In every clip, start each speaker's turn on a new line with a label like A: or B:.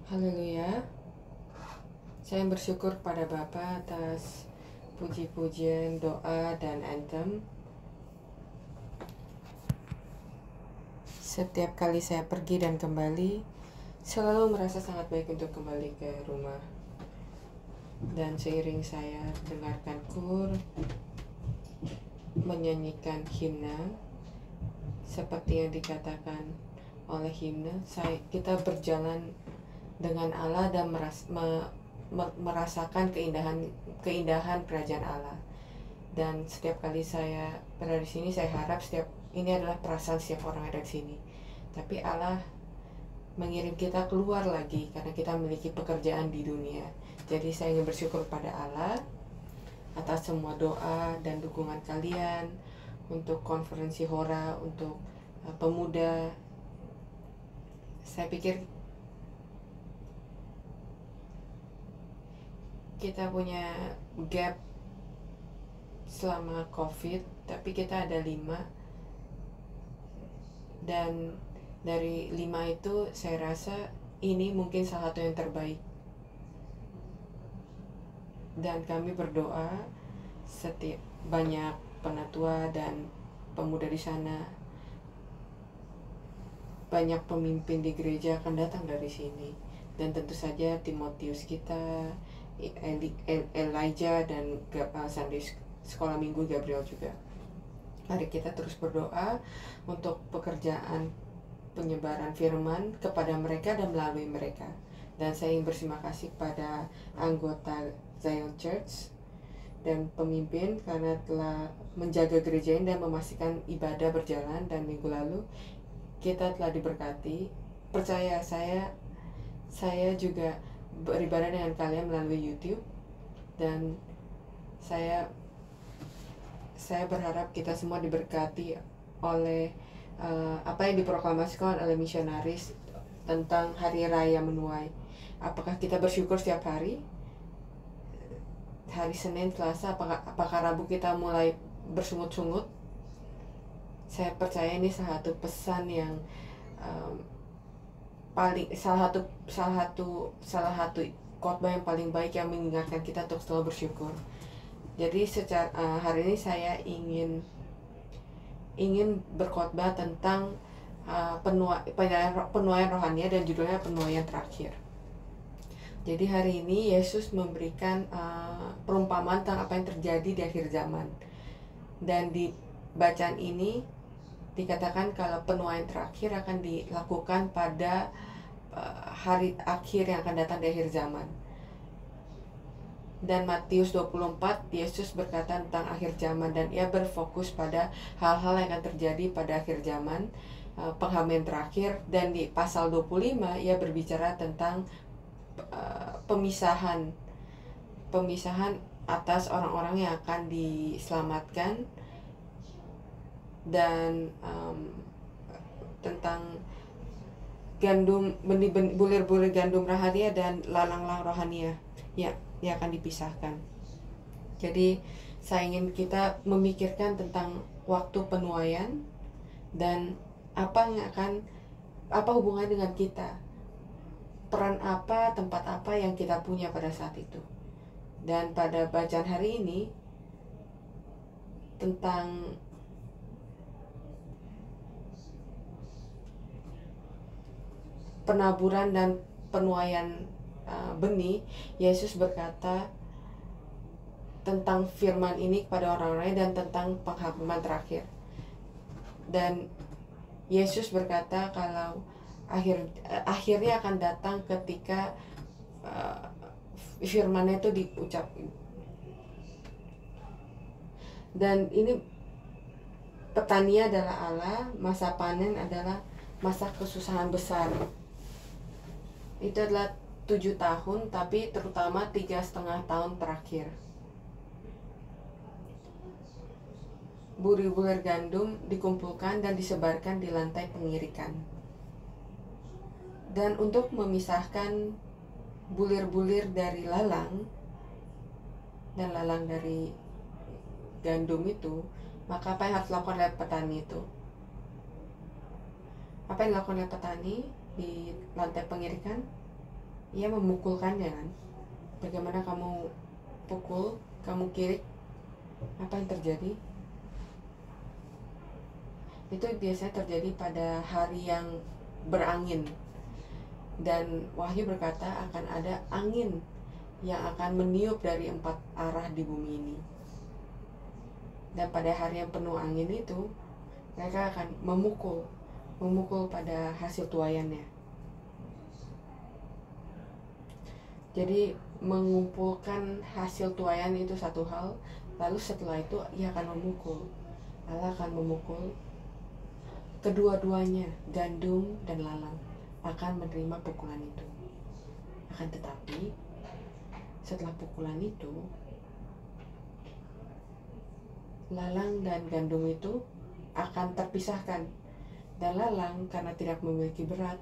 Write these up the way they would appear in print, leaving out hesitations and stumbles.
A: Haleluya. Saya bersyukur pada Bapa atas puji-pujian, doa, dan anthem. Setiap kali saya pergi dan kembali, selalu merasa sangat baik untuk kembali ke rumah. Dan seiring saya dengarkan kur, menyanyikan himne, seperti yang dikatakan oleh himne, kita berjalan dengan Allah dan merasakan keindahan kerajaan Allah. Dan setiap kali saya berada di sini, saya harap ini adalah perasaan setiap orang yang ada di sini. Tapi Allah mengirim kita keluar lagi karena kita memiliki pekerjaan di dunia. Jadi saya ingin bersyukur pada Allah atas semua doa dan dukungan kalian untuk konferensi Hora, untuk pemuda. Saya pikir kita punya gap selama COVID, tapi kita ada 5. Dan dari 5 itu saya rasa ini mungkin salah satu yang terbaik. Dan kami berdoa setiap banyak penatua dan pemuda di sana, banyak pemimpin di gereja akan datang dari sini. Dan tentu saja Timotius kita, Elijah, dan Sunday sekolah minggu Gabriel juga. Mari kita terus berdoa untuk pekerjaan penyebaran firman kepada mereka dan melalui mereka. Dan saya ingin berterima kasih pada anggota Zion Church dan pemimpin karena telah menjaga gereja ini dan memastikan ibadah berjalan. Dan minggu lalu kita telah diberkati. Percaya saya juga beribadah dengan kalian melalui YouTube. Dan saya berharap kita semua diberkati oleh apa yang diproklamasikan oleh misionaris tentang Hari Raya Menuai. Apakah kita bersyukur setiap hari? Hari Senin, Selasa, apakah Rabu kita mulai bersungut-sungut? Saya percaya ini salah satu pesan yang salah satu khotbah yang paling baik yang mengingatkan kita untuk selalu bersyukur. Jadi hari ini saya ingin berkhotbah tentang penuaian rohania dan judulnya penuaian terakhir. Jadi hari ini Yesus memberikan perumpamaan tentang apa yang terjadi di akhir zaman. Dan di bacaan ini dikatakan kalau penuaian terakhir akan dilakukan pada hari akhir yang akan datang di akhir zaman. Dan Matius 24, Yesus berkata tentang akhir zaman dan ia berfokus pada hal-hal yang akan terjadi pada akhir zaman, penghambaan terakhir. Dan di pasal 25 ia berbicara tentang pemisahan atas orang-orang yang akan diselamatkan, dan tentang bulir-bulir gandum rohania dan lalang-lalang rohania yang akan dipisahkan. Jadi saya ingin kita memikirkan tentang waktu penuaian dan apa hubungan dengan kita, peran apa, tempat apa yang kita punya pada saat itu. Dan pada bacaan hari ini tentang penaburan dan penuaian benih, Yesus berkata tentang firman ini kepada orang-orang dan tentang penghambaan terakhir. Dan Yesus berkata kalau akhirnya akan datang ketika firman-Nya itu diucap. Dan ini petani adalah Allah, masa panen adalah masa kesusahan besar. Itu adalah 7 tahun, tapi terutama 3,5 tahun terakhir. Bulir-bulir gandum dikumpulkan dan disebarkan di lantai pengirikan. Dan untuk memisahkan bulir-bulir dari lalang dan lalang dari gandum itu, maka apa yang harus dilakukan oleh petani itu? Apa yang dilakukan oleh petani di lantai pengirikan? ia memukulkannya kan. Bagaimana kamu pukul, kamu kirik, apa yang terjadi? Itu biasanya terjadi pada hari yang berangin. Dan Wahyu berkata akan ada angin yang akan meniup dari 4 arah di bumi ini. Dan pada hari yang penuh angin itu, mereka akan memukul pada hasil tuaiannya. Jadi mengumpulkan hasil tuaian itu satu hal, lalu setelah itu ia akan memukul. Allah akan memukul kedua-duanya, gandum dan lalang akan menerima pukulan itu. Akan tetapi setelah pukulan itu, lalang dan gandum itu akan terpisahkan. Dan lalang karena tidak memiliki berat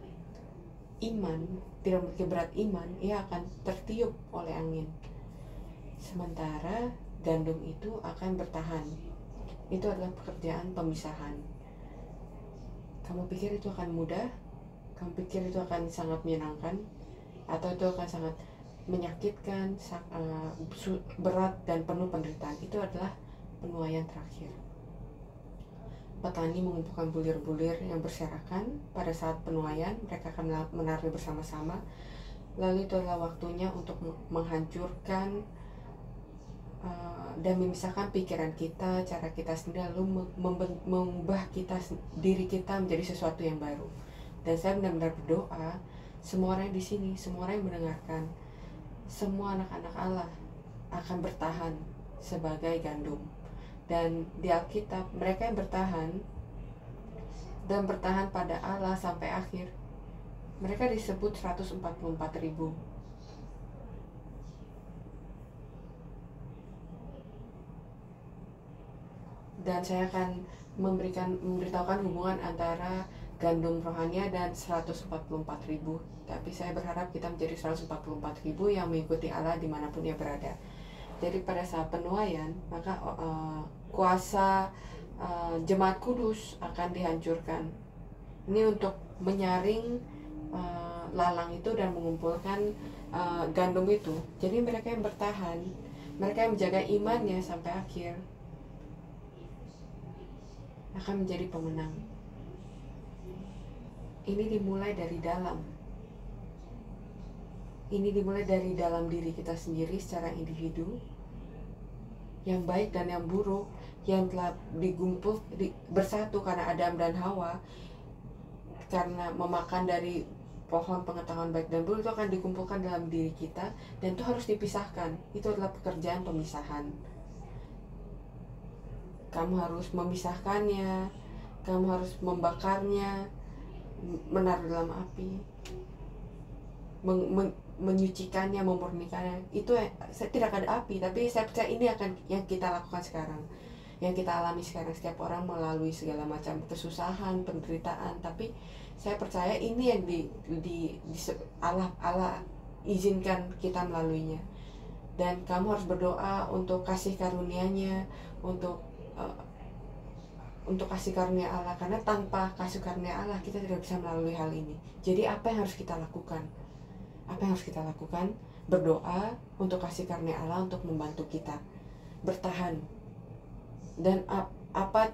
A: iman, ia akan tertiup oleh angin. Sementara gandum itu akan bertahan. Itu adalah pekerjaan pemisahan. Kamu pikir itu akan mudah? Kamu pikir itu akan sangat menyenangkan? Atau itu akan sangat menyakitkan, berat dan penuh penderitaan? Itu adalah penuaian terakhir. Petani mengumpulkan bulir-bulir yang berserakan. Pada saat penuaian, mereka akan menari bersama-sama. Lalu itu adalah waktunya untuk menghancurkan dan memisahkan pikiran kita, cara kita sendiri, lalu mengubah diri kita menjadi sesuatu yang baru. Dan saya benar-benar berdoa, semua orang di sini, semua orang yang mendengarkan, semua anak-anak Allah akan bertahan sebagai gandum. Dan di Alkitab, mereka yang bertahan dan bertahan pada Allah sampai akhir, mereka disebut 144.000. Dan saya akan memberitahukan hubungan antara gandum rohania dan 144.000. Tapi saya berharap kita menjadi 144.000 yang mengikuti Allah dimanapun ia berada. Jadi pada saat penuaian, maka kuasa jemaat kudus akan dihancurkan. Ini untuk menyaring lalang itu dan mengumpulkan gandum itu. Jadi mereka yang bertahan, mereka yang menjaga imannya sampai akhir, akan menjadi pemenang. Ini dimulai dari dalam. Ini dimulai dari dalam diri kita sendiri secara individu. Yang baik dan yang buruk yang telah bersatu karena Adam dan Hawa, karena memakan dari pohon pengetahuan baik dan buruk, itu akan dikumpulkan dalam diri kita dan itu harus dipisahkan. Itu adalah pekerjaan pemisahan. Kamu harus memisahkannya, kamu harus membakarnya, menaruh dalam api, menyucikannya, memurnikannya. Itu saya tidak ada api, tapi saya percaya ini akan yang kita lakukan sekarang, yang kita alami sekarang. Setiap orang melalui segala macam kesusahan, penderitaan, tapi saya percaya ini yang Allah izinkan kita melaluinya. Dan kamu harus berdoa untuk kasih karunia-Nya, untuk kasih karunia Allah, karena tanpa kasih karunia Allah kita tidak bisa melalui hal ini. Jadi apa yang harus kita lakukan? Apa yang harus kita lakukan? Berdoa untuk kasih karunia Allah untuk membantu kita bertahan. Dan apa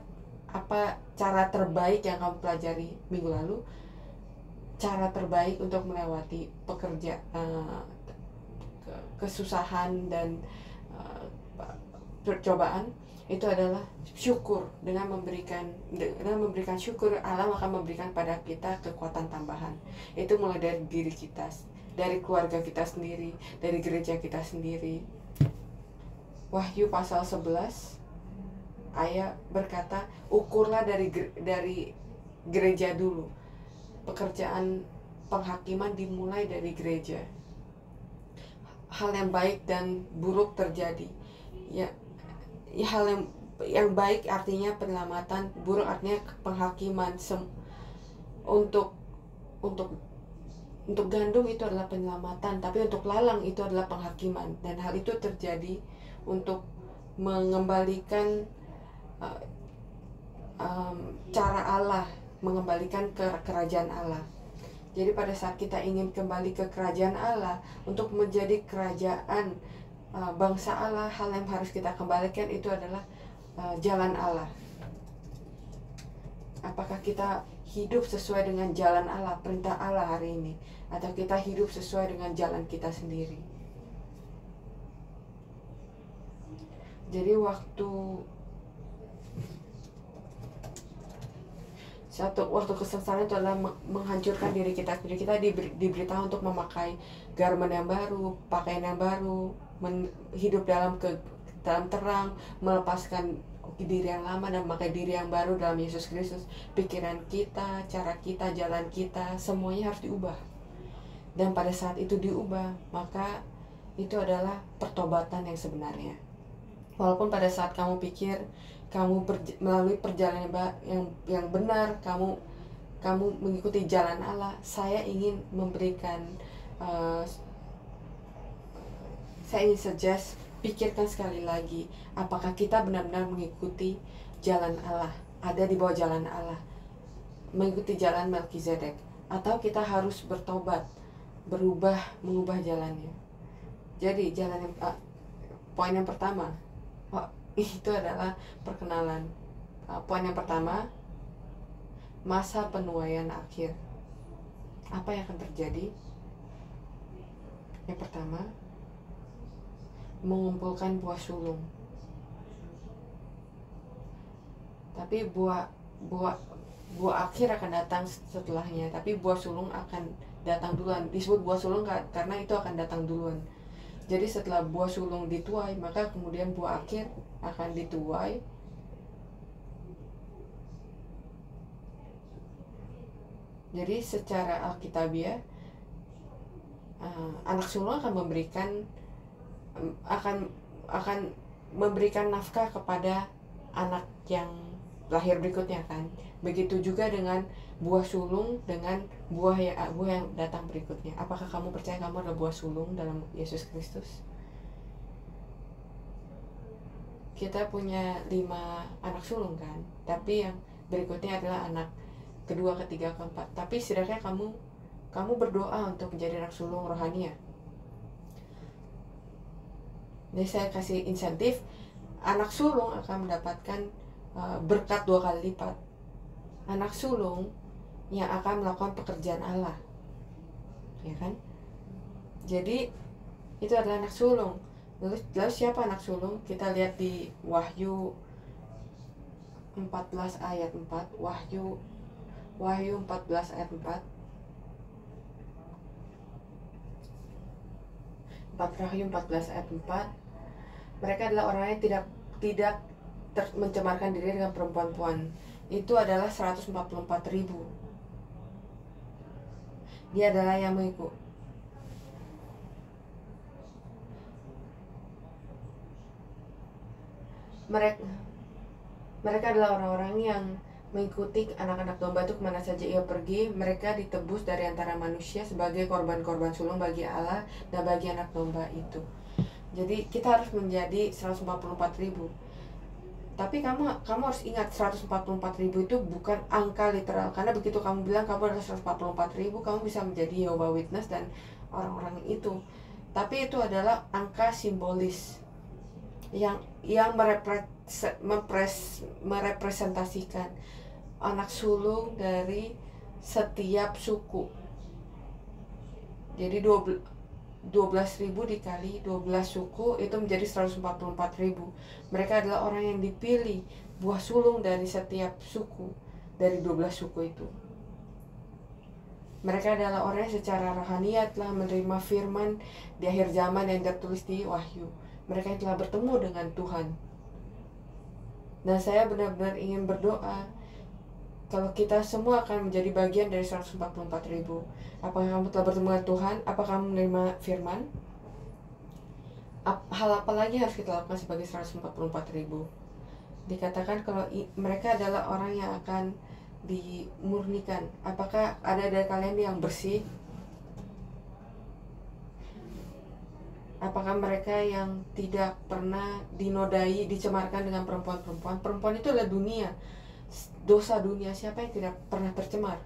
A: cara terbaik yang kamu pelajari minggu lalu? Cara terbaik untuk melewati kesusahan dan percobaan itu adalah syukur. Dengan memberikan syukur, Allah akan memberikan pada kita kekuatan tambahan. Itu mulai dari diri kita, dari keluarga kita sendiri, dari gereja kita sendiri. Wahyu pasal 11 ayat berkata, ukurlah dari gereja dulu. Pekerjaan penghakiman dimulai dari gereja. Hal yang baik dan buruk terjadi. Ya, hal yang baik artinya penyelamatan, buruk artinya penghakiman. Untuk gandum itu adalah penyelamatan, tapi untuk lalang itu adalah penghakiman. Dan hal itu terjadi untuk mengembalikan cara Allah, mengembalikan kerajaan Allah. Jadi pada saat kita ingin kembali ke kerajaan Allah, untuk menjadi kerajaan bangsa Allah, hal yang harus kita kembalikan itu adalah jalan Allah. Apakah kita hidup sesuai dengan jalan Allah, perintah Allah hari ini, atau kita hidup sesuai dengan jalan kita sendiri? Jadi waktu kesengsaraan itu adalah menghancurkan diri kita. Jadi kita diberitahu untuk memakai garment yang baru, pakaian yang baru, hidup dalam terang, melepaskan diri yang lama dan memakai diri yang baru dalam Yesus Kristus. Pikiran kita, cara kita, jalan kita, semuanya harus diubah. Dan pada saat itu diubah, maka itu adalah pertobatan yang sebenarnya. Walaupun pada saat kamu pikir kamu melalui perjalanan yang benar, kamu mengikuti jalan Allah, saya ingin memberikan saya ingin suggest, pikirkan sekali lagi, apakah kita benar-benar mengikuti jalan Allah, ada di bawah jalan Allah, mengikuti jalan Melkizedek, atau kita harus bertobat, mengubah jalannya. Jadi poin yang pertama, itu adalah perkenalan. Poin yang pertama, masa penuaian akhir. Apa yang akan terjadi? Yang pertama, mengumpulkan buah sulung. Tapi buah akhir akan datang setelahnya, tapi buah sulung akan datang duluan. Disebut buah sulung karena itu akan datang duluan. Jadi setelah buah sulung dituai, maka kemudian buah akhir akan dituai. Jadi secara alkitabiah, anak sulung akan memberikan nafkah kepada anak yang lahir berikutnya kan. Begitu juga dengan buah sulung dengan buah yang datang berikutnya. Apakah kamu percaya kamu adalah buah sulung dalam Yesus Kristus? Kita punya 5 anak sulung kan, tapi yang berikutnya adalah anak kedua, ketiga, keempat. Tapi setidaknya kamu berdoa untuk menjadi anak sulung rohani ya. Jadi saya kasih insentif, anak sulung akan mendapatkan berkat 2 kali lipat. Anak sulung yang akan melakukan pekerjaan Allah, ya kan? Jadi itu adalah anak sulung. Lalu siapa anak sulung? Kita lihat di Wahyu 14 ayat 4. Wahyu 14 ayat 4. Wahyu 14 ayat 4. Mereka adalah orang yang tidak mencemarkan diri dengan perempuan-perempuan. Itu adalah 144.000. Dia adalah yang mengikut. Mereka adalah orang-orang yang mengikuti anak-anak domba itu kemana saja ia pergi. Mereka ditebus dari antara manusia sebagai korban-korban sulung bagi Allah dan bagi anak domba itu. Jadi kita harus menjadi 144.000. Tapi kamu harus ingat, 144.000 itu bukan angka literal. Karena begitu kamu bilang kamu adalah 144.000, kamu bisa menjadi Yehova Witness dan orang-orang itu. Tapi itu adalah angka simbolis yang merepresentasikan anak sulung dari setiap suku. Jadi 12.000 dikali 12 suku itu menjadi 144.000. Mereka adalah orang yang dipilih, buah sulung dari setiap suku, dari 12 suku itu. Mereka adalah orang yang secara rohaniat telah menerima firman di akhir zaman yang tertulis di Wahyu. Mereka yang telah bertemu dengan Tuhan. Dan saya benar-benar ingin berdoa kalau kita semua akan menjadi bagian dari 144.000. Apakah kamu telah bertemu dengan Tuhan? Apakah kamu menerima firman? Hal apa lagi harus kita lakukan sebagai 144.000? Dikatakan kalau mereka adalah orang yang akan dimurnikan. Apakah ada dari kalian yang bersih? Apakah mereka yang tidak pernah dinodai, dicemarkan dengan perempuan-perempuan? Perempuan itu adalah dunia, dosa dunia. Siapa yang tidak pernah tercemar?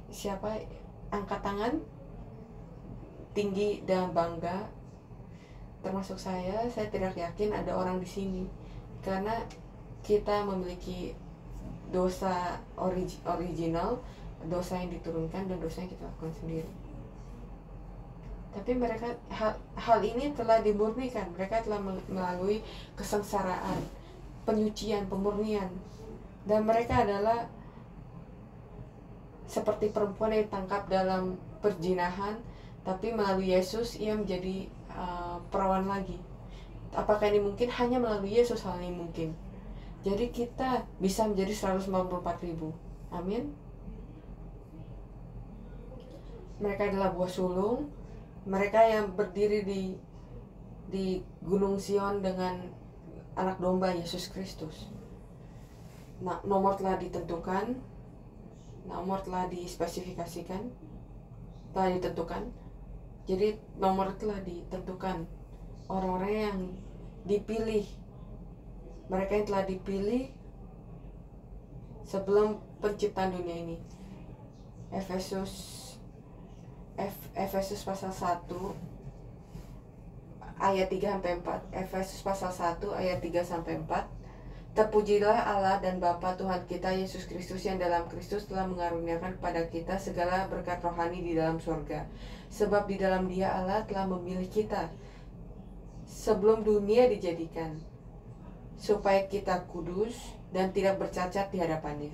A: siapa angkat tangan tinggi dan bangga, termasuk saya tidak yakin ada orang di sini, karena kita memiliki dosa original, dosa yang diturunkan dan dosa yang kita lakukan sendiri. Tapi mereka hal ini telah dimurnikan, mereka telah melalui kesengsaraan, penyucian, pemurnian, dan mereka adalah seperti perempuan yang ditangkap dalam perzinahan, tapi melalui Yesus ia menjadi perawan lagi. Apakah ini mungkin? Hanya melalui Yesus hal ini mungkin. Jadi kita bisa menjadi 194.000. Amin. Mereka adalah buah sulung. Mereka yang berdiri di Gunung Sion dengan anak domba Yesus Kristus. Nah, nomor telah ditentukan, nomor telah dispesifikasikan, telah ditentukan. Jadi nomor telah ditentukan. Orang-orang yang dipilih, mereka yang telah dipilih sebelum penciptaan dunia ini. Efesus pasal 1 ayat 3-4. Efesus pasal 1 ayat 3-4. Terpujilah Allah dan Bapa Tuhan kita Yesus Kristus, yang dalam Kristus telah mengaruniakan kepada kita segala berkat rohani di dalam surga. Sebab di dalam Dia Allah telah memilih kita sebelum dunia dijadikan, supaya kita kudus dan tidak bercacat di hadapannya.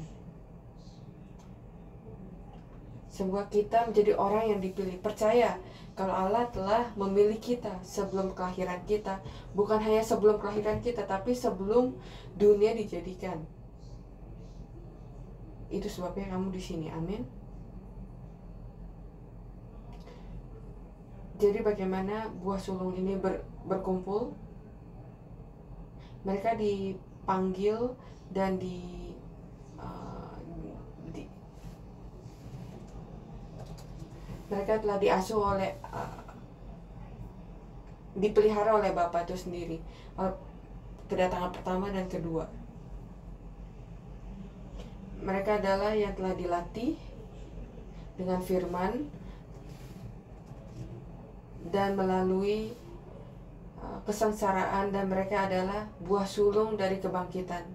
A: Semua kita menjadi orang yang dipilih. Percaya kalau Allah telah memilih kita sebelum kelahiran kita. Bukan hanya sebelum kelahiran kita, tapi sebelum dunia dijadikan. Itu sebabnya kamu di sini. Amin. Jadi bagaimana buah sulung ini berkumpul? Mereka dipanggil dan mereka telah diasuh oleh dipelihara oleh Bapa itu sendiri. Kedatangan pertama dan kedua, mereka adalah yang telah dilatih dengan firman dan melalui kesengsaraan, dan mereka adalah buah sulung dari kebangkitan.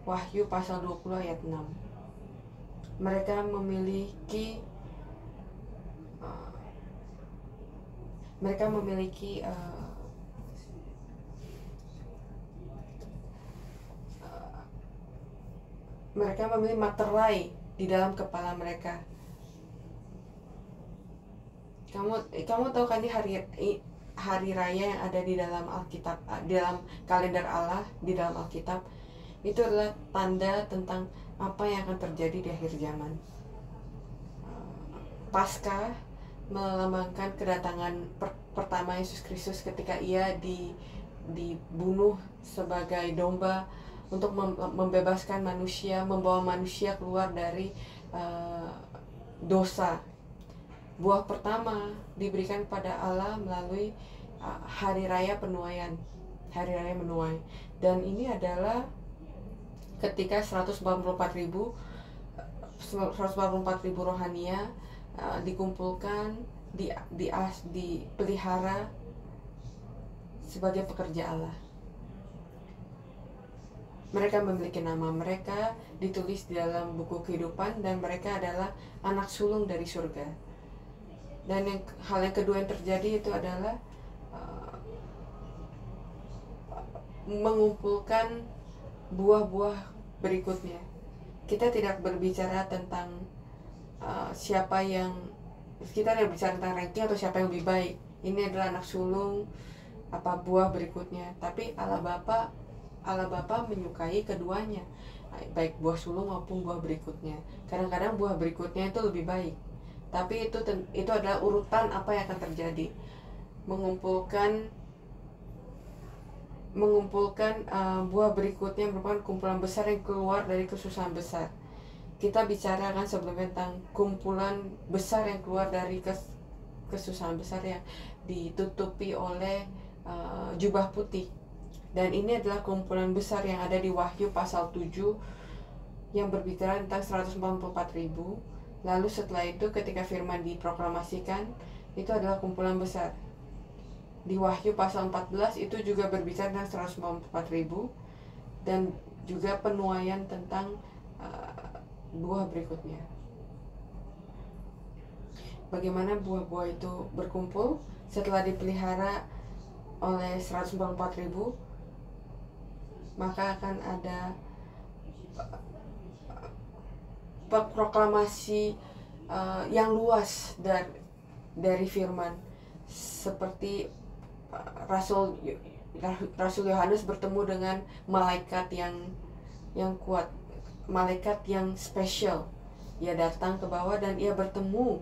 A: Wahyu pasal 20 ayat 6. Mereka memiliki materai di dalam kepala mereka. Kamu tahu kan, di hari raya yang ada di dalam Alkitab, di dalam kalender Allah, di dalam Alkitab, itu adalah tanda tentang apa yang akan terjadi di akhir zaman. Paskah melambangkan kedatangan pertama Yesus Kristus ketika ia dibunuh sebagai domba untuk membebaskan manusia, membawa manusia keluar dari dosa. Buah pertama diberikan pada Allah melalui hari raya penuaian, hari raya menuai. Dan ini adalah ketika 144.000 rohania dikumpulkan, dipelihara sebagai pekerja Allah. Mereka memiliki nama, mereka ditulis di dalam buku kehidupan, dan mereka adalah anak sulung dari surga. Dan hal yang kedua yang terjadi itu adalah mengumpulkan buah-buah berikutnya. Kita tidak berbicara tentang siapa yang, kita tidak berbicara tentang ranking atau siapa yang lebih baik. Ini adalah anak sulung, apa buah berikutnya. Tapi Allah Bapa menyukai keduanya, baik buah sulung maupun buah berikutnya. Kadang-kadang buah berikutnya itu lebih baik, tapi itu adalah urutan apa yang akan terjadi. Mengumpulkan buah berikutnya merupakan kumpulan besar yang keluar dari kesusahan besar. Kita bicara kan sebelumnya tentang kumpulan besar yang keluar dari kesusahan besar yang ditutupi oleh jubah putih. Dan ini adalah kumpulan besar yang ada di Wahyu pasal 7 yang berbicara tentang 144.000. Lalu setelah itu ketika firman diproklamasikan, itu adalah kumpulan besar. Di Wahyu pasal 14 itu juga berbicara tentang 144.000, dan juga penuaian tentang buah berikutnya. Bagaimana buah-buah itu berkumpul setelah dipelihara oleh 144.000, maka akan ada proklamasi yang luas dari firman, seperti Rasul Yohanes bertemu dengan malaikat yang kuat, malaikat yang spesial. Ia datang ke bawah dan ia bertemu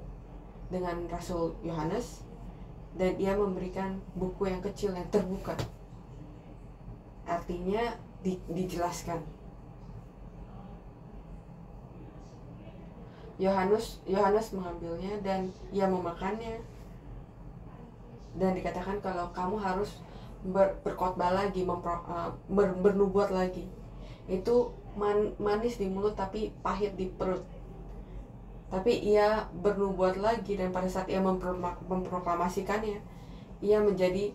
A: dengan Rasul Yohanes, dan ia memberikan buku yang kecil yang terbuka. Artinya dijelaskan. Yohanes mengambilnya dan ia memakannya, dan dikatakan kalau kamu harus berkhotbah lagi, bernubuat lagi. Itu manis di mulut tapi pahit di perut. Tapi ia bernubuat lagi, dan pada saat ia memproklamasikannya, ia menjadi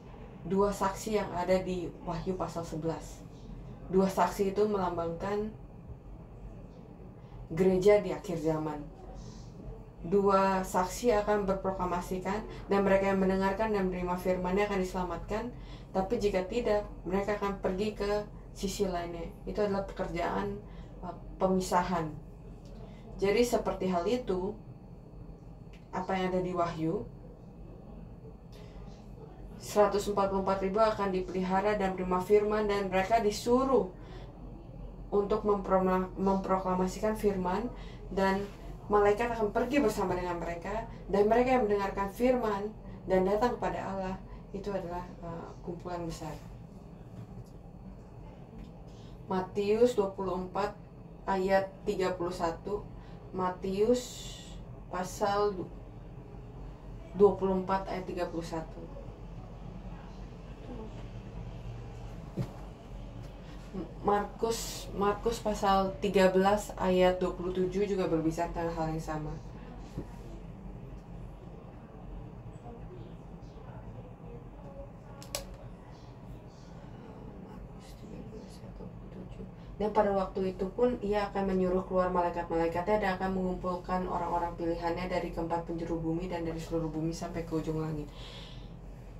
A: 2 saksi yang ada di Wahyu pasal 11. 2 saksi itu melambangkan gereja di akhir zaman. 2 saksi akan berproklamasikan, dan mereka yang mendengarkan dan menerima firman-Nya akan diselamatkan. Tapi jika tidak, mereka akan pergi ke sisi lainnya. Itu adalah pekerjaan pemisahan. Jadi seperti hal itu, apa yang ada di Wahyu, 144.000 akan dipelihara dan menerima firman, dan mereka disuruh untuk memproklamasikan firman, dan malaikat akan pergi bersama dengan mereka, dan mereka yang mendengarkan firman dan datang kepada Allah, itu adalah kumpulan besar. Matius 24 ayat 31, Matius pasal 24 ayat 31. Markus pasal 13 ayat 27 juga berbicara tentang hal yang sama. Dan pada waktu itu pun ia akan menyuruh keluar malaikat-malaikatnya dan akan mengumpulkan orang-orang pilihannya dari keempat penjuru bumi dan dari seluruh bumi sampai ke ujung langit.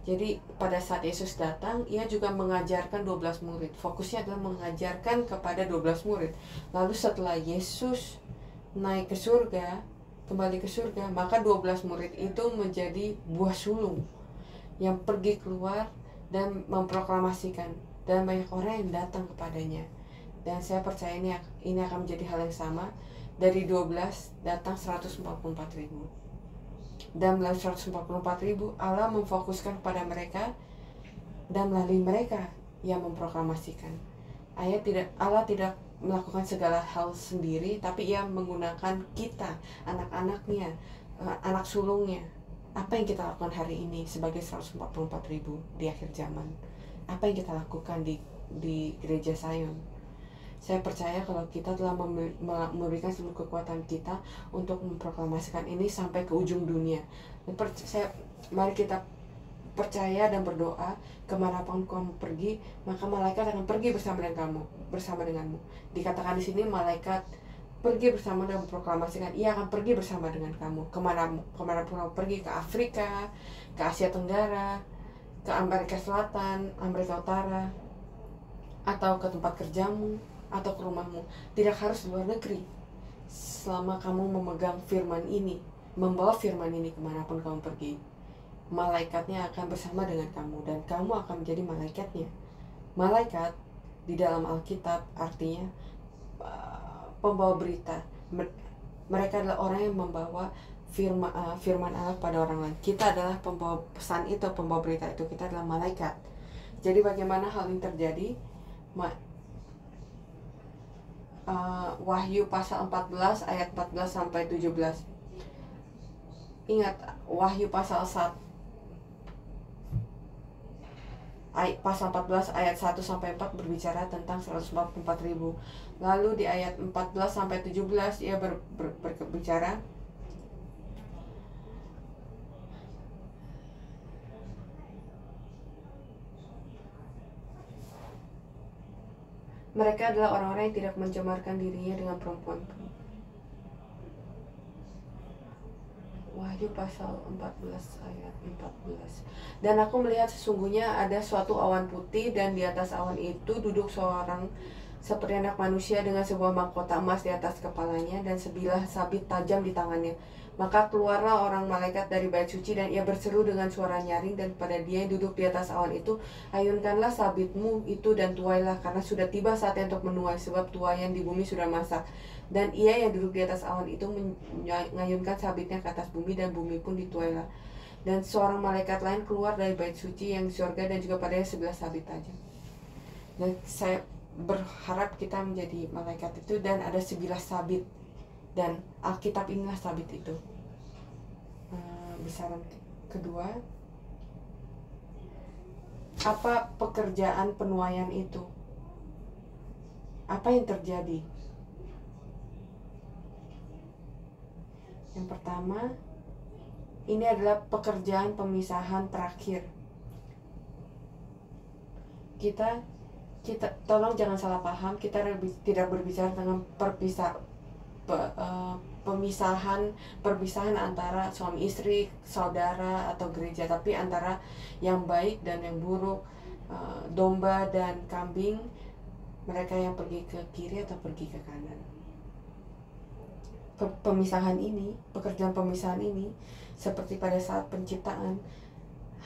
A: Jadi pada saat Yesus datang, ia juga mengajarkan 12 murid. Fokusnya adalah mengajarkan kepada 12 murid. Lalu setelah Yesus naik ke surga, kembali ke surga, maka 12 murid itu menjadi buah sulung yang pergi keluar dan memproklamasikan, dan banyak orang yang datang kepadanya. Dan saya percaya ini akan menjadi hal yang sama. Dari 12 datang 144.000. Dan melalui 144.000, Allah memfokuskan kepada mereka, dan melalui mereka yang memproklamasikan. Allah tidak melakukan segala hal sendiri, tapi ia menggunakan kita, anak-anaknya, anak sulungnya. Apa yang kita lakukan hari ini sebagai 144.000 di akhir zaman? Apa yang kita lakukan di gereja Zion? Saya percaya kalau kita telah memberikan seluruh kekuatan kita untuk memproklamasikan ini sampai ke ujung dunia. Mari kita percaya dan berdoa, kemanapun kamu pergi, maka malaikat akan pergi bersama denganmu. Dikatakan di sini malaikat pergi bersama dan memproklamasikan, ia akan pergi bersama dengan kamu. Kemanapun kamu pergi, ke Afrika, ke Asia Tenggara, ke Amerika Selatan, Amerika Utara, atau ke tempat kerjamu, atau ke rumahmu, tidak harus luar negeri. Selama kamu memegang firman ini, membawa firman ini kemanapun kamu pergi, malaikatnya akan bersama dengan kamu, dan kamu akan menjadi malaikatnya. Malaikat di dalam Alkitab artinya pembawa berita. Mereka adalah orang yang membawa firman Allah pada orang lain. Kita adalah pembawa pesan itu, pembawa berita itu. Kita adalah malaikat. Jadi bagaimana hal ini terjadi? Wahyu pasal 14 ayat 14 sampai 17. Ingat, Wahyu pasal 1 pasal 14 ayat 1 sampai 4 berbicara tentang 144.000. Lalu di ayat 14 sampai 17 ia berbicara mereka adalah orang-orang yang tidak mencemarkan dirinya dengan perempuan. Wahyu pasal 14 ayat 14. Dan aku melihat sesungguhnya ada suatu awan putih, dan di atas awan itu duduk seorang seperti anak manusia dengan sebuah mahkota emas di atas kepalanya dan sebilah sabit tajam di tangannya. Maka keluarlah orang malaikat dari bait suci, dan ia berseru dengan suara nyaring, dan pada dia yang duduk di atas awan itu, ayunkanlah sabitmu itu dan tuailah, karena sudah tiba saatnya untuk menuai, sebab tuaian di bumi sudah masak. Dan ia yang duduk di atas awan itu mengayunkan sabitnya ke atas bumi, dan bumi pun dituailah. Dan seorang malaikat lain keluar dari bait suci yang di surga, dan juga padanya sebelah sabit tajam. Dan saya berharap kita menjadi malaikat itu, dan ada sebilah sabit, dan Alkitab inilah sabit itu. Besaran kedua, apa pekerjaan penuaian itu? Apa yang terjadi? Yang pertama, ini adalah pekerjaan pemisahan terakhir. Kita tolong jangan salah paham, kita tidak berbicara tentang perpisahan antara suami istri, saudara, atau gereja, tapi antara yang baik dan yang buruk, domba dan kambing, mereka yang pergi ke kiri atau pergi ke kanan. Pekerjaan pemisahan ini seperti pada saat penciptaan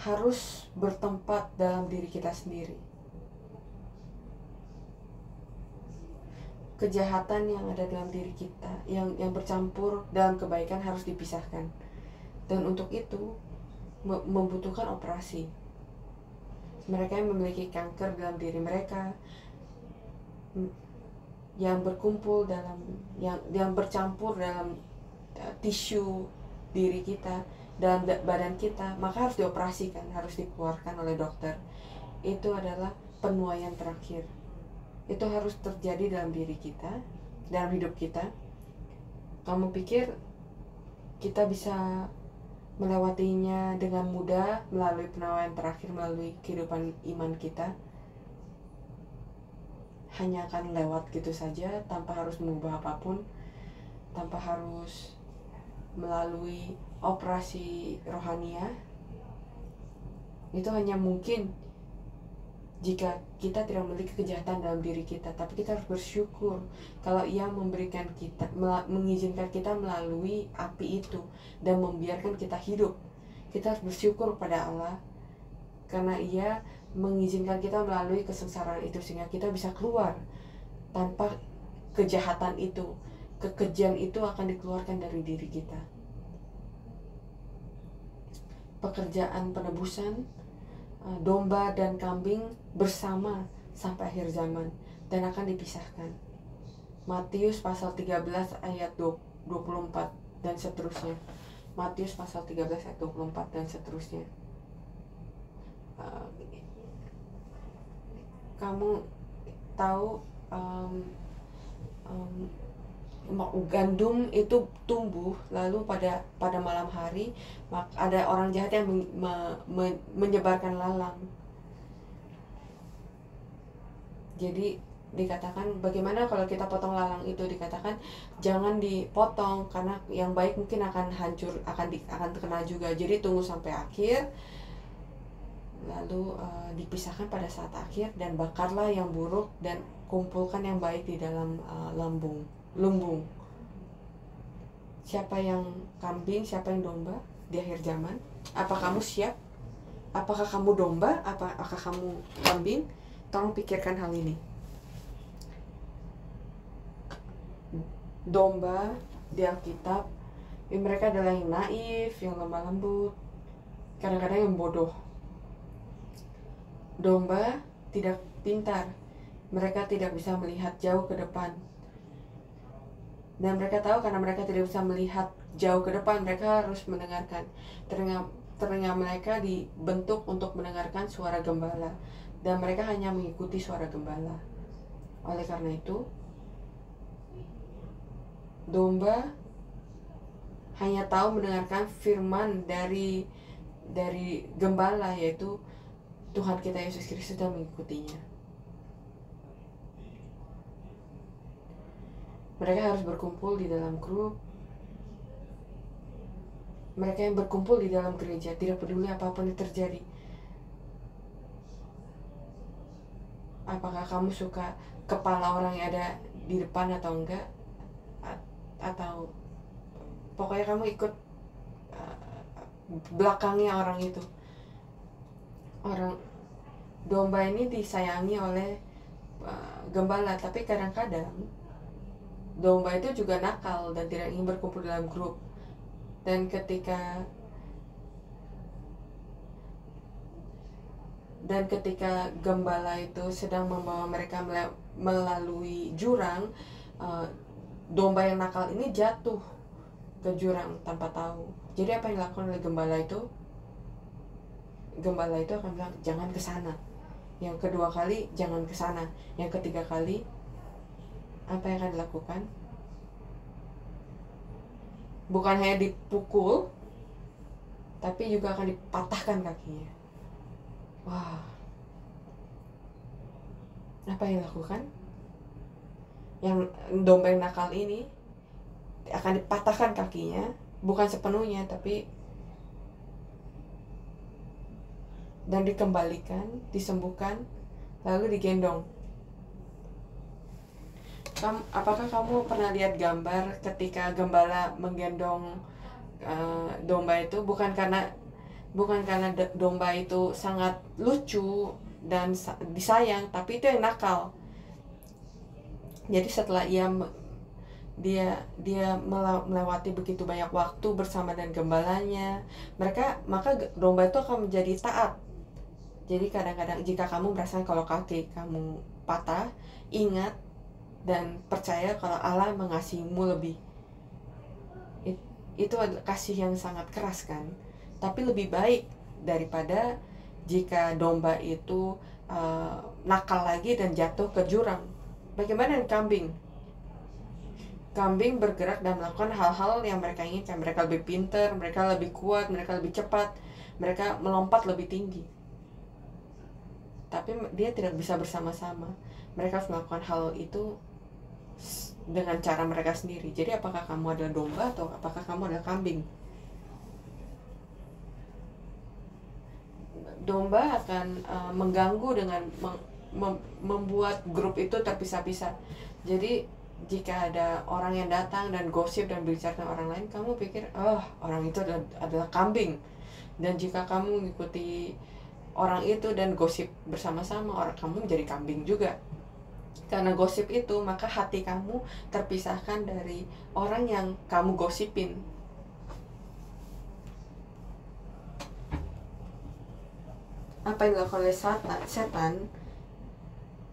A: harus bertempat dalam diri kita sendiri. Kejahatan yang ada dalam diri kita, yang bercampur dalam kebaikan, harus dipisahkan. Dan untuk itu membutuhkan operasi. Mereka yang memiliki kanker dalam diri mereka, yang berkumpul dalam, yang bercampur dalam tisu diri kita dan badan kita, maka harus dioperasikan, harus dikeluarkan oleh dokter. Itu adalah penuaian terakhir. Itu harus terjadi dalam diri kita, dalam hidup kita. Kamu pikir kita bisa melewatinya dengan mudah melalui penuaian terakhir, melalui kehidupan iman kita? Hanya akan lewat gitu saja, tanpa harus mengubah apapun, tanpa harus melalui operasi rohania? Itu hanya mungkin jika kita tidak memiliki kejahatan dalam diri kita. Tapi kita harus bersyukur kalau Ia memberikan kita, mengizinkan kita melalui api itu dan membiarkan kita hidup. Kita harus bersyukur pada Allah karena Ia mengizinkan kita melalui kesengsaraan itu, sehingga kita bisa keluar tanpa kejahatan itu. Kekejian itu akan dikeluarkan dari diri kita. Pekerjaan penebusan domba dan kambing bersama sampai akhir zaman dan akan dipisahkan. Matius pasal 13 ayat 24 dan seterusnya. Matius pasal 13 ayat 24 dan seterusnya. Kamu tahu gandum itu tumbuh, lalu pada malam hari ada orang jahat yang menyebarkan lalang. Jadi dikatakan, bagaimana kalau kita potong lalang itu? Dikatakan jangan dipotong karena yang baik mungkin akan hancur, akan terkena juga. Jadi tunggu sampai akhir, lalu dipisahkan pada saat akhir, dan bakarlah yang buruk dan kumpulkan yang baik di dalam lumbung. Siapa yang kambing, siapa yang domba di akhir zaman? Apa kamu siap? Apakah kamu domba? Apakah kamu kambing? Tolong pikirkan hal ini. Domba di Alkitab, mereka adalah yang naif, yang lemah lembut, kadang-kadang yang bodoh. Domba tidak pintar, mereka tidak bisa melihat jauh ke depan. Dan mereka tahu karena mereka tidak bisa melihat jauh ke depan, mereka harus mendengarkan telinga mereka dibentuk untuk mendengarkan suara gembala, dan mereka hanya mengikuti suara gembala. Oleh karena itu, domba hanya tahu mendengarkan firman dari gembala, yaitu Tuhan kita Yesus Kristus, dan mengikutinya. Mereka harus berkumpul di dalam grup. Mereka yang berkumpul di dalam gereja, tidak peduli apapun yang terjadi. Apakah kamu suka kepala orang yang ada di depan atau enggak, atau pokoknya kamu ikut belakangnya orang itu. Orang domba ini disayangi oleh gembala, tapi kadang-kadang domba itu juga nakal dan tidak ingin berkumpul dalam grup. Dan ketika gembala itu sedang membawa mereka melalui jurang, domba yang nakal ini jatuh ke jurang tanpa tahu. Jadi apa yang dilakukan oleh gembala itu? Gembala itu akan bilang, jangan ke sana. Yang kedua kali, jangan ke sana. Yang ketiga kali, apa yang akan dilakukan? Bukan hanya dipukul, tapi juga akan dipatahkan kakinya. Wah, apa yang dilakukan? Yang domba yang nakal ini akan dipatahkan kakinya, bukan sepenuhnya, tapi dan dikembalikan, disembuhkan, lalu digendong. Apakah kamu pernah lihat gambar ketika gembala menggendong domba itu? Bukan karena domba itu sangat lucu dan disayang, tapi itu yang nakal. Jadi setelah dia melewati begitu banyak waktu bersama dengan gembalanya, maka domba itu akan menjadi taat. Jadi kadang-kadang jika kamu merasa kalau kaki kamu patah, ingat dan percaya kalau Allah mengasihimu lebih. Itu adalah kasih yang sangat keras kan, tapi lebih baik daripada jika domba itu nakal lagi dan jatuh ke jurang. Bagaimana dengan kambing? Kambing bergerak dan melakukan hal-hal yang mereka inginkan. Mereka lebih pintar, mereka lebih kuat, mereka lebih cepat, mereka melompat lebih tinggi. Tapi dia tidak bisa bersama-sama. Mereka harus melakukan hal itu dengan cara mereka sendiri. Jadi apakah kamu adalah domba atau apakah kamu adalah kambing? Domba akan mengganggu dengan membuat grup itu terpisah-pisah. Jadi jika ada orang yang datang dan gosip dan berbicara dengan orang lain, kamu pikir, orang itu adalah kambing. Dan jika kamu mengikuti orang itu dan gosip bersama-sama, kamu menjadi kambing juga. Karena gosip itu, maka hati kamu terpisahkan dari orang yang kamu gosipin. Apa yang dilakukan oleh setan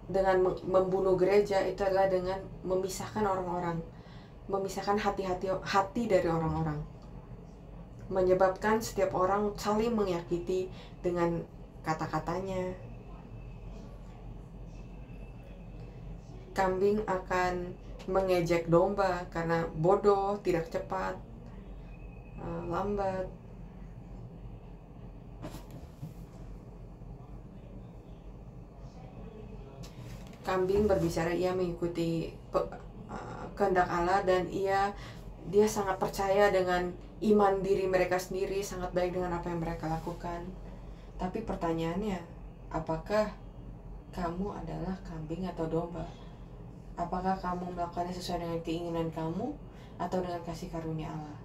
A: dengan membunuh gereja itu adalah dengan memisahkan orang-orang, memisahkan hati dari orang-orang, menyebabkan setiap orang saling menyakiti dengan kata-katanya. Kambing akan mengejek domba karena bodoh, tidak cepat, lambat. Kambing berbicara, ia mengikuti kehendak Allah, dan dia sangat percaya dengan iman diri mereka sendiri, sangat baik dengan apa yang mereka lakukan. Tapi pertanyaannya, apakah kamu adalah kambing atau domba? Apakah kamu melakukannya sesuai dengan keinginan kamu atau dengan kasih karunia Allah?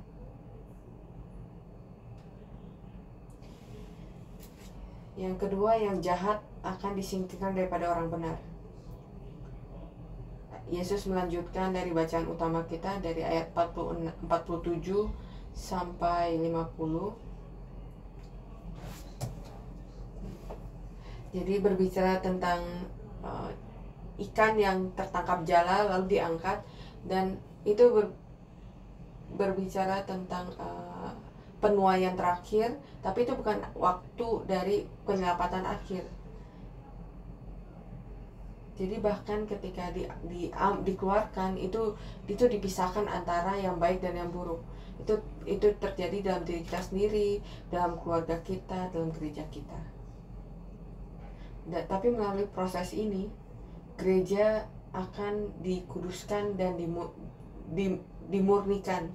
A: Yang kedua, yang jahat akan disingkirkan daripada orang benar. Yesus melanjutkan dari bacaan utama kita dari ayat 47 sampai 50. Jadi berbicara tentang ikan yang tertangkap jala lalu diangkat, dan itu berbicara tentang penuaian terakhir, tapi itu bukan waktu dari penyelamatan akhir. Jadi bahkan ketika dikeluarkan itu dipisahkan antara yang baik dan yang buruk. Itu terjadi dalam diri kita sendiri, dalam keluarga kita, dalam gereja kita. Tapi melalui proses ini, gereja akan dikuduskan dan dimurnikan.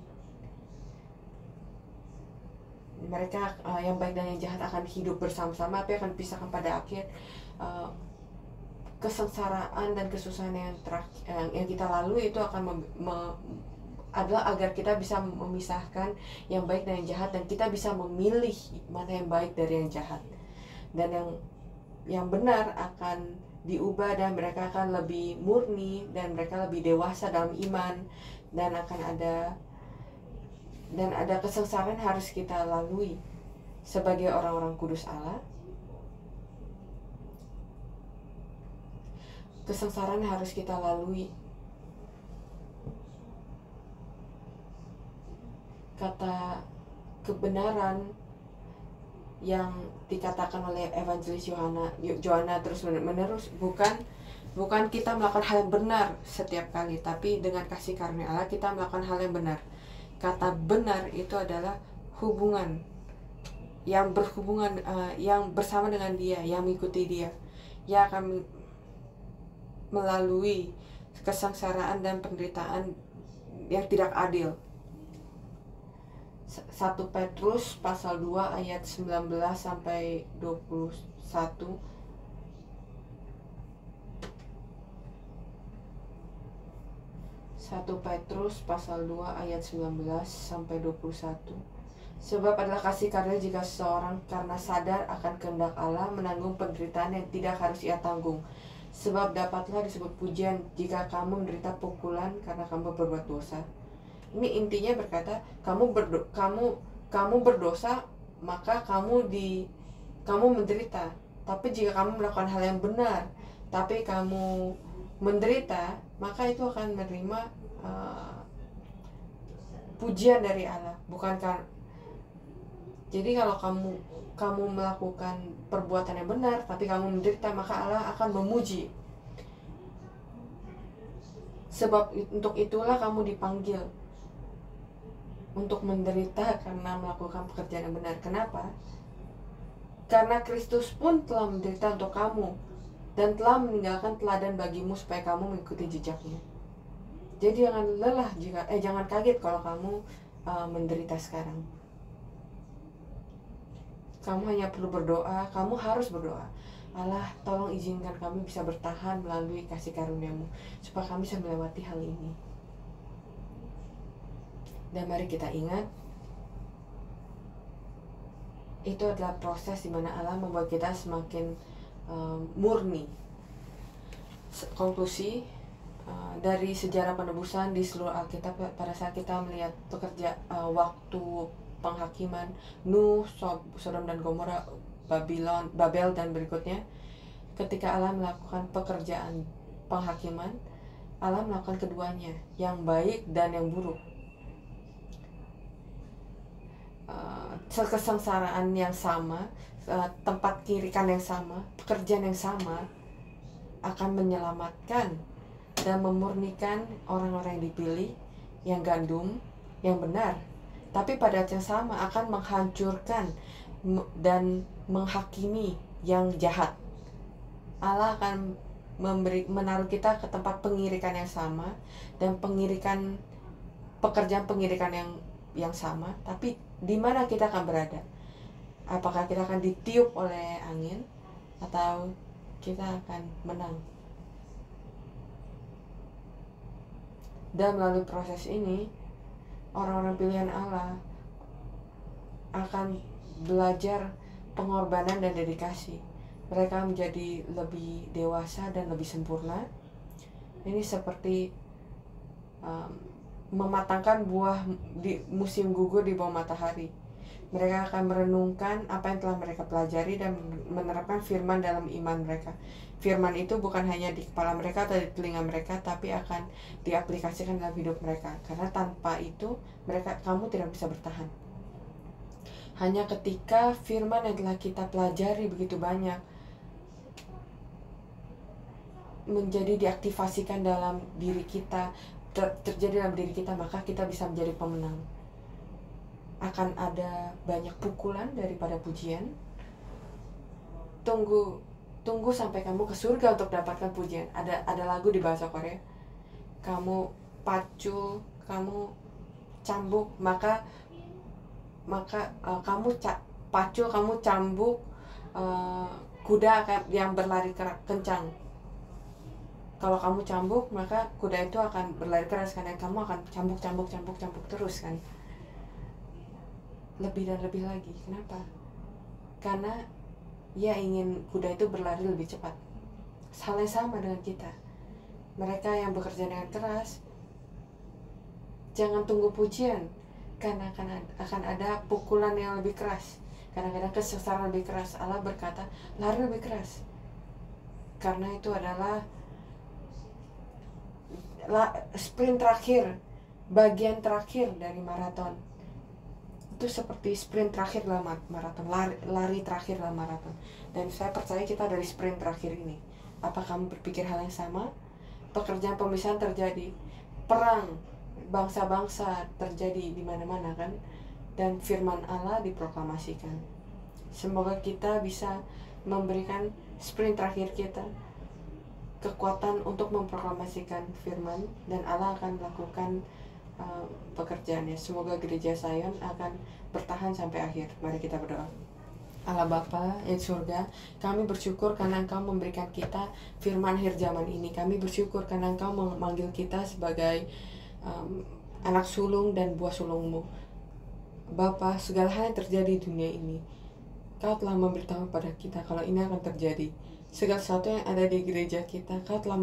A: Mereka yang baik dan yang jahat akan hidup bersama-sama, tapi akan dipisahkan pada akhir. Kesengsaraan dan kesusahan yang kita lalui itu akan adalah agar kita bisa memisahkan yang baik dan yang jahat, dan kita bisa memilih mana yang baik dari yang jahat, dan yang benar akan diubah, dan mereka akan lebih murni, dan mereka lebih dewasa dalam iman, dan ada kesengsaraan harus kita lalui sebagai orang-orang kudus Allah. Kesengsaraan harus kita lalui. Kata kebenaran yang dikatakan oleh Evangelis Yohana terus menerus, bukan kita melakukan hal yang benar setiap kali, tapi dengan kasih karunia Allah kita melakukan hal yang benar. Kata benar itu adalah hubungan yang berhubungan, yang bersama dengan Dia, yang mengikuti Dia, yang akan melalui kesengsaraan dan penderitaan yang tidak adil. 1 Petrus pasal 2 ayat 19 sampai 21. 1 Petrus pasal 2 ayat 19 sampai 21. Sebab adalah kasih karunia jika seseorang karena sadar akan kehendak Allah menanggung penderitaan yang tidak harus ia tanggung. Sebab dapatlah disebut pujian jika kamu menderita pukulan karena kamu berbuat dosa. Ini intinya berkata, kamu berdosa, maka kamu menderita. Tapi jika kamu melakukan hal yang benar, tapi kamu menderita, maka itu akan menerima pujian dari Allah. Jadi kalau kamu melakukan perbuatan yang benar, tapi kamu menderita, maka Allah akan memuji. Sebab untuk itulah kamu dipanggil untuk menderita karena melakukan pekerjaan yang benar. Kenapa? Karena Kristus pun telah menderita untuk kamu dan telah meninggalkan teladan bagimu supaya kamu mengikuti jejaknya. Jadi jangan kaget kalau kamu menderita sekarang. Kamu hanya perlu berdoa, kamu harus berdoa. Allah, tolong izinkan kami bisa bertahan melalui kasih karunia-Mu, supaya kami bisa melewati hal ini. Dan mari kita ingat, itu adalah proses di mana Allah membuat kita semakin murni. Konklusi dari sejarah penebusan di seluruh Alkitab, pada saat kita melihat waktu penghakiman Nuh, Sodom dan Gomora, Babel dan berikutnya, ketika Allah melakukan pekerjaan penghakiman, Allah melakukan keduanya, yang baik dan yang buruk. Kesengsaraan yang sama, tempat kirikan yang sama, pekerjaan yang sama akan menyelamatkan dan memurnikan orang-orang yang dipilih, yang gandum, yang benar. Tapi pada saat yang sama akan menghancurkan dan menghakimi yang jahat. Allah akan menaruh kita ke tempat pengirikan yang sama dan pekerjaan pengirikan yang sama. Tapi di mana kita akan berada? Apakah kita akan ditiup oleh angin atau kita akan menang? Dan melalui proses ini, orang-orang pilihan Allah akan belajar pengorbanan dan dedikasi. Mereka menjadi lebih dewasa dan lebih sempurna. Ini seperti mematangkan buah di musim gugur di bawah matahari. Mereka akan merenungkan apa yang telah mereka pelajari dan menerapkan firman dalam iman mereka. Firman itu bukan hanya di kepala mereka atau di telinga mereka, tapi akan diaplikasikan dalam hidup mereka. Karena tanpa itu kamu tidak bisa bertahan. hanya ketika firman yang telah kita pelajari begitu banyak menjadi diaktifasikan dalam diri kita, terjadi dalam diri kita, maka kita bisa menjadi pemenang. Akan ada banyak pukulan daripada pujian. Tunggu sampai kamu ke surga untuk dapatkan pujian. Ada lagu di bahasa Korea. Kamu pacul, kamu cambuk, maka kamu pacul, kamu cambuk kuda yang berlari kencang. Kalau kamu cambuk, maka kuda itu akan berlari keras, karena kamu akan cambuk terus kan. Lebih dan lebih lagi. Kenapa? Karena ia ingin kuda itu berlari lebih cepat. Hal yang sama dengan kita. Mereka yang bekerja dengan keras, jangan tunggu pujian, karena akan ada pukulan yang lebih keras. Kadang-kadang kesesaran lebih keras. Allah berkata, lari lebih keras. Karena itu adalah sprint terakhir, bagian terakhir dari maraton. Itu seperti sprint terakhir dalam maraton, lari terakhir dalam maraton. Dan saya percaya kita dari sprint terakhir ini. Apa kamu berpikir hal yang sama? Pekerjaan pemisahan terjadi, perang bangsa-bangsa terjadi di mana-mana kan, dan firman Allah diproklamasikan. Semoga kita bisa memberikan sprint terakhir kita kekuatan untuk memproklamasikan firman, dan Allah akan melakukan pekerjaannya. Semoga gereja Zion akan bertahan sampai akhir. Mari kita berdoa. Allah Bapa yang surga, kami bersyukur karena Engkau memberikan kita firman akhir zaman ini. Kami bersyukur karena Engkau memanggil kita sebagai anak sulung dan buah sulungmu. Bapa, segala hal yang terjadi di dunia ini, Kau telah memberitahu pada kita kalau ini akan terjadi. Segala sesuatu yang ada di gereja kita, Kau telah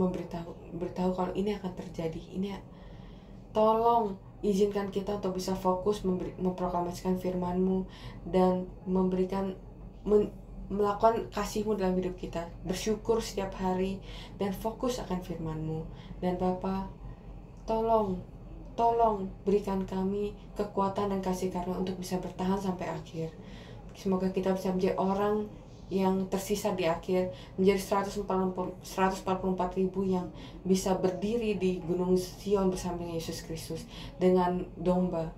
A: beritahu kalau ini akan terjadi. Tolong izinkan kita untuk bisa fokus memproklamasikan firman-Mu dan melakukan kasih-Mu dalam hidup kita, bersyukur setiap hari dan fokus akan firman-Mu. Dan Bapa, tolong berikan kami kekuatan dan kasih karunia untuk bisa bertahan sampai akhir. Semoga kita bisa menjadi orang yang tersisa di akhir, menjadi 144.000 yang bisa berdiri di Gunung Sion bersama dengan Yesus Kristus dengan domba.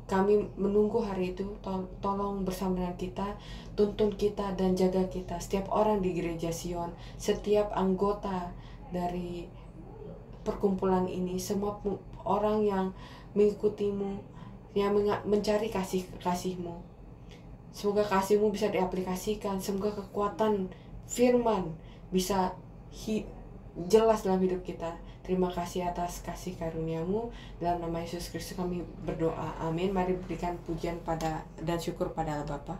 A: Kami menunggu hari itu. Tolong bersama dengan kita, tuntun kita dan jaga kita, setiap orang di gereja Sion, setiap anggota dari perkumpulan ini, semua orang yang mengikutimu, yang mencari kasih-kasih-Mu. Semoga kasih-Mu bisa diaplikasikan. Semoga kekuatan firman bisa jelas dalam hidup kita. Terima kasih atas kasih karunia-Mu. Dalam nama Yesus Kristus kami berdoa. Amin. Mari berikan pujian dan syukur pada Allah Bapa.